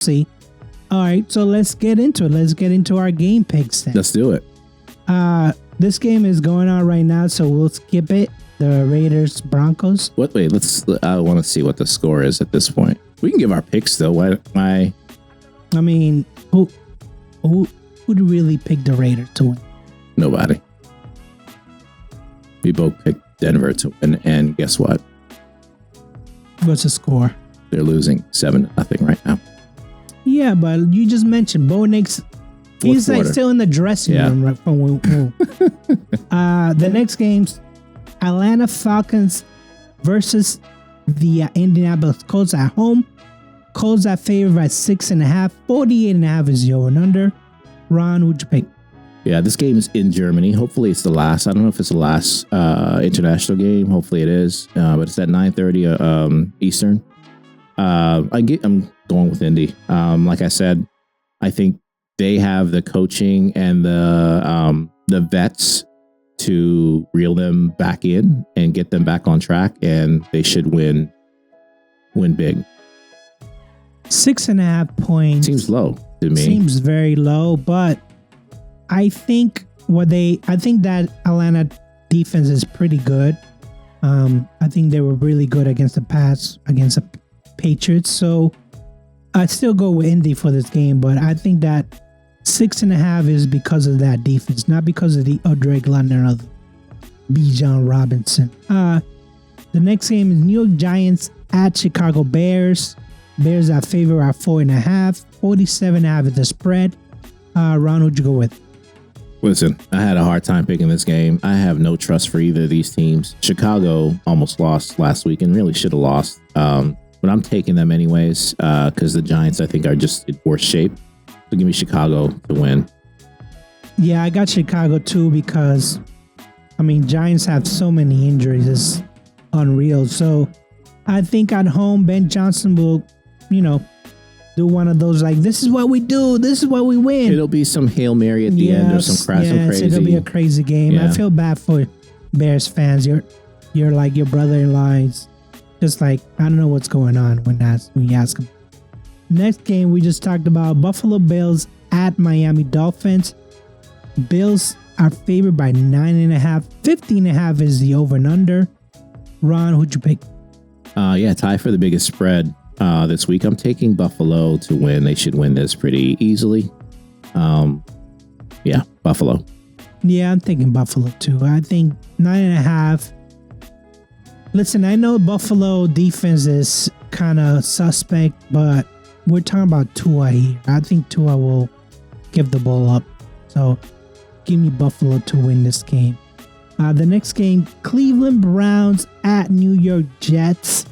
see. All right, so let's get into it. Let's get into our game picks then. Let's do it. This game is going on right now, so we'll skip it. The Raiders Broncos. Wait, I want to see what the score is at this point. We can give our picks though. Why? I mean, who would really pick the Raiders to win? Nobody. We both picked Denver to win, and guess what? What's the score? They're losing 7-0 right now. Yeah, but you just mentioned Bo Nix. He's like still in the dressing room right from the next game's Atlanta Falcons versus the Indianapolis Colts at home. Colts are favored by 6.5. 48.5 is the over and under. Ron, who'd you pick? Yeah, this game is in Germany. Hopefully it's the last. I don't know if it's the last international game. Hopefully it is. But it's at 9:30 Eastern. I'm going with Indy. Like I said, I think they have the coaching and the vets to reel them back in and get them back on track, and they should win big. 6.5 points seems low to me. Seems very low, but I think that Atlanta defense is pretty good. I think they were really good against the pass against the Patriots, so I still go with Indy for this game. But I think that 6.5 is because of that defense, not because of the Drake London or Bijan Robinson. The next game is New York Giants at Chicago Bears. Bears are favored at 4.5. 47.5 is the spread. Ron, who'd you go with? Listen, I had a hard time picking this game. I have no trust for either of these teams. Chicago almost lost last week and really should have lost. But I'm taking them anyways because the Giants, I think, are just in worse shape. So give me Chicago to win. Yeah, I got Chicago too because, I mean, Giants have so many injuries. It's unreal. So I think at home, Ben Johnson will, do one of those like, this is what we do. This is what we win. It'll be some Hail Mary at the end or some crazy. It'll be a crazy game. Yeah. I feel bad for Bears fans. You're like your brother-in-law is just like, I don't know what's going on when you ask him. Next game we just talked about, Buffalo Bills at Miami Dolphins. Bills are favored by 9.5. 50.5 is the over and under. Ron, who'd you pick? Tie for the biggest spread this week. I'm taking Buffalo to win. They should win this pretty easily. Buffalo. Yeah, I'm thinking Buffalo too. I think 9.5. Listen, I know Buffalo defense is kind of suspect, but we're talking about Tua here. I think Tua will give the ball up. So give me Buffalo to win this game. The next game, Cleveland Browns at New York Jets.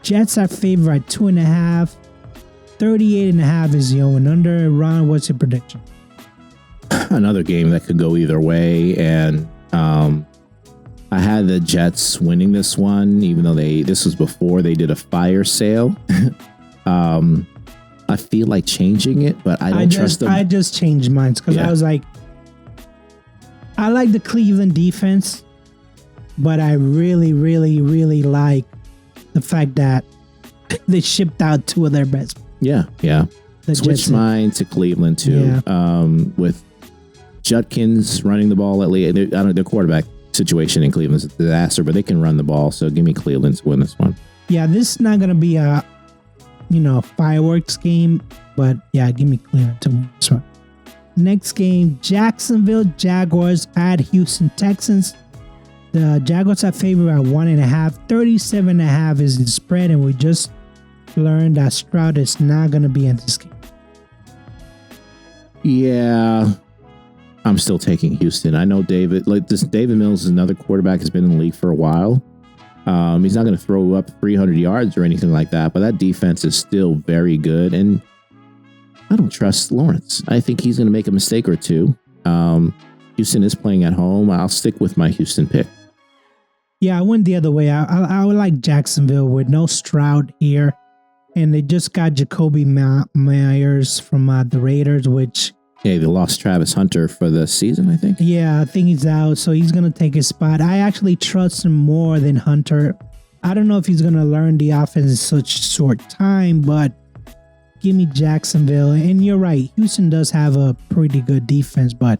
Jets are favored by 2.5. 38.5 is the over and under. Ron, what's your prediction? Another game that could go either way, and I had the Jets winning this one, even though this was before they did a fire sale. I feel like changing it, but I don't trust them. I just changed mine because I was like, I like the Cleveland defense, but I really, really, really like the fact that they shipped out two of their best. Yeah. Switched mine to Cleveland too. Yeah. With Judkins running the ball at least. Their quarterback situation in Cleveland is a disaster, but they can run the ball. So give me Cleveland to win this one. Yeah, this is not going to be a fireworks game, but yeah, give me Cleveland to win this one. Next game, Jacksonville Jaguars at Houston Texans. The Jaguars are favored by 1.5. 37.5 is the spread, and we just learned that Stroud is not going to be in this game. Yeah, I'm still taking Houston. I know David Mills is another quarterback, has been in the league for a while. He's not going to throw up 300 yards or anything like that, but that defense is still very good, and I don't trust Lawrence. I think he's going to make a mistake or two. Houston is playing at home. I'll stick with my Houston pick. Yeah, I went the other way. I would like Jacksonville with no Stroud here. And they just got Jacoby Myers from the Raiders, which... Yeah, they lost Travis Hunter for the season, I think. Yeah, I think he's out, so he's going to take his spot. I actually trust him more than Hunter. I don't know if he's going to learn the offense in such short time, but give me Jacksonville. And you're right, Houston does have a pretty good defense, but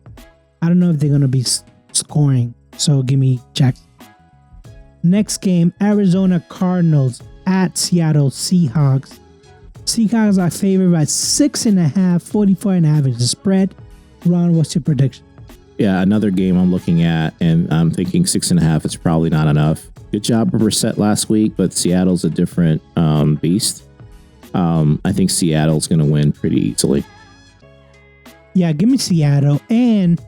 I don't know if they're going to be scoring. So give me Jackson. Next game, Arizona Cardinals at Seattle Seahawks. Seahawks are favored by 6.5, 44.5 is the spread. Ron, what's your prediction? Yeah, another game I'm looking at, and I'm thinking 6.5 is probably not enough. Good job of Brissett last week, but Seattle's a different beast. I think Seattle's going to win pretty easily. Yeah, give me Seattle. And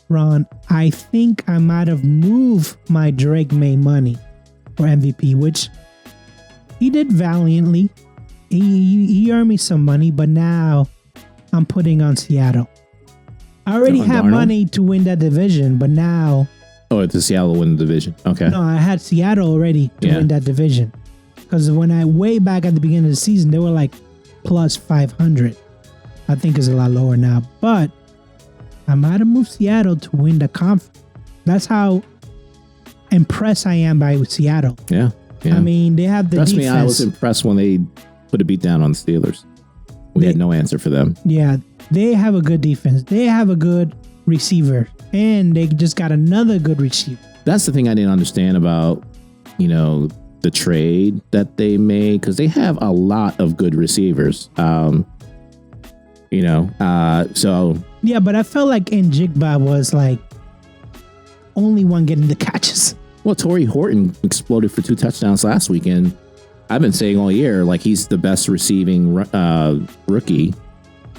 Ron, I think I might have moved my Drake May money for MVP, which he did valiantly. He earned me some money, but now I'm putting on Seattle. I already had money to win that division, but now... Oh, it's Seattle win the division. Okay. No, I had Seattle already to win that division. Because when I way back at the beginning of the season, they were like plus 500. I think it's a lot lower now. But I might have moved Seattle to win the conference. That's how impressed I am by Seattle. Yeah. I mean, they have the defense. defense. Trust me, I was impressed when they put a beat down on the Steelers. We had no answer for them. Yeah. They have a good defense. They have a good receiver. And they just got another good receiver. That's the thing I didn't understand about, the trade that they made. Because they have a lot of good receivers. So... Yeah, but I felt like Njigba was like only one getting the catches. Well, Torrey Horton exploded for 2 touchdowns last weekend. I've been saying all year, like, he's the best receiving rookie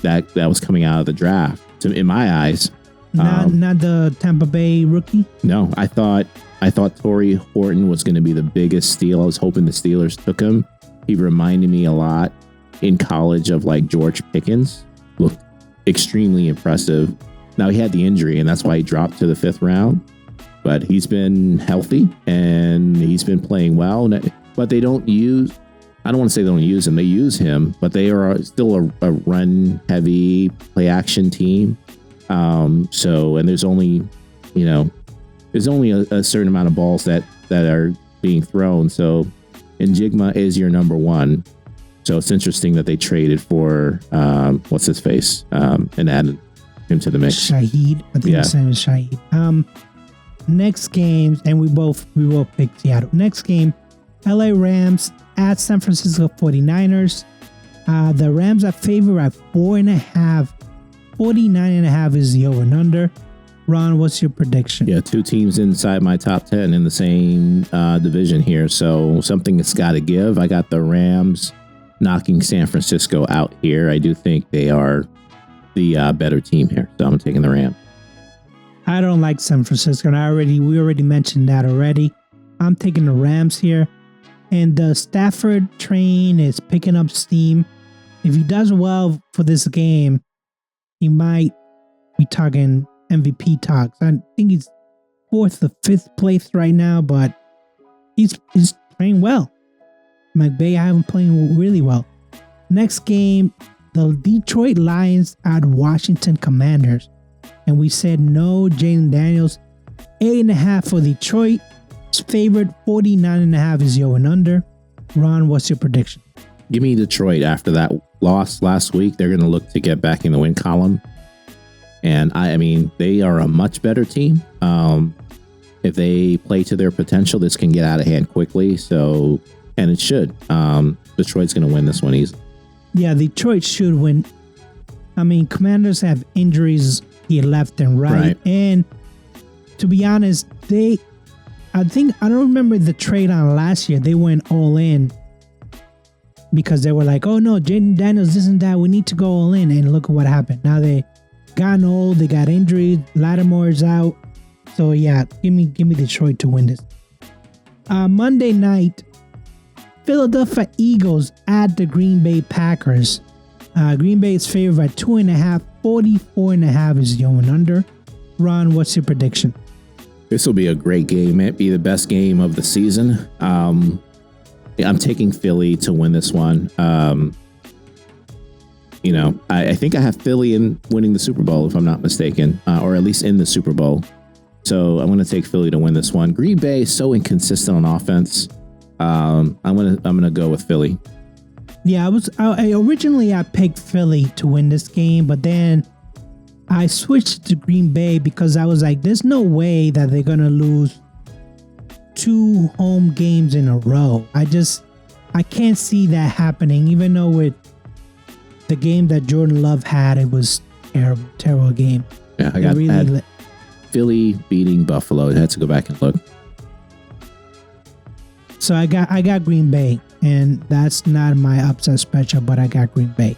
that was coming out of the draft, in my eyes. Not the Tampa Bay rookie? No, I thought Torrey Horton was going to be the biggest steal. I was hoping the Steelers took him. He reminded me a lot in college of like George Pickens. Looked extremely impressive. Now, he had the injury, and that's why he dropped to the 5th round. But he's been healthy, and he's been playing well. But they don't use... I don't want to say they don't use him. They use him, but they are still a run-heavy, play-action team. And there's only, a certain amount of balls that are being thrown. So Njigba is your number one. So it's interesting that they traded for what's his face and added him to the mix. Shaheed, I think his name is Shaheed. Next game, and we both picked Seattle. Next game, LA Rams at San Francisco 49ers. The Rams are favored at 4.5. 49.5 is the over and under. Ron, what's your prediction? Yeah, 2 teams inside my top 10 in the same division here. So something that's got to give. I got the Rams knocking San Francisco out here. I do think they are the better team here. So I'm taking the Rams. I don't like San Francisco, and we already mentioned that already. I'm taking the Rams here. And the Stafford train is picking up steam. If he does well for this game, he might be talking MVP talks. I think he's 4th or 5th place right now, but he's playing well. McVay, I have him playing really well. Next game, the Detroit Lions at Washington Commanders. And we said no Jaden Daniels. 8.5 for Detroit. It's favored. 49.5 is the over and under. Ron, what's your prediction? Give me Detroit after that loss last week. They're going to look to get back in the win column. And I mean, they are a much better team. If they play to their potential, this can get out of hand quickly. So, and it should. Detroit's going to win this one easily. Yeah, Detroit should win. I mean, Commanders have injuries here left and right. And to be honest, I don't remember the trade on last year. They went all in because they were like, oh no, Jaden Daniels, this and that. We need to go all in. And look at what happened. Now they gotten old. They got injured. Lattimore's out. So yeah, give me Detroit to win this. Monday night, Philadelphia Eagles at the Green Bay Packers. Green Bay is favored by 2.5. 44.5 is the over and under. Ron, what's your prediction? This will be a great game. It be the best game of the season. I'm taking Philly to win this one. I think I have Philly in winning the Super Bowl, if I'm not mistaken, or at least in the Super Bowl. So I'm going to take Philly to win this one. Green Bay is so inconsistent on offense. I'm going to go with Philly. Yeah, I originally I picked Philly to win this game, but then I switched to Green Bay because I was like, there's no way that they're gonna lose 2 home games in a row. I can't see that happening, even though with the game that Jordan Love had, it was terrible game. Yeah, I had Philly beating Buffalo. I had to go back and look. So I got Green Bay, and that's not my upset special, but I got Green Bay.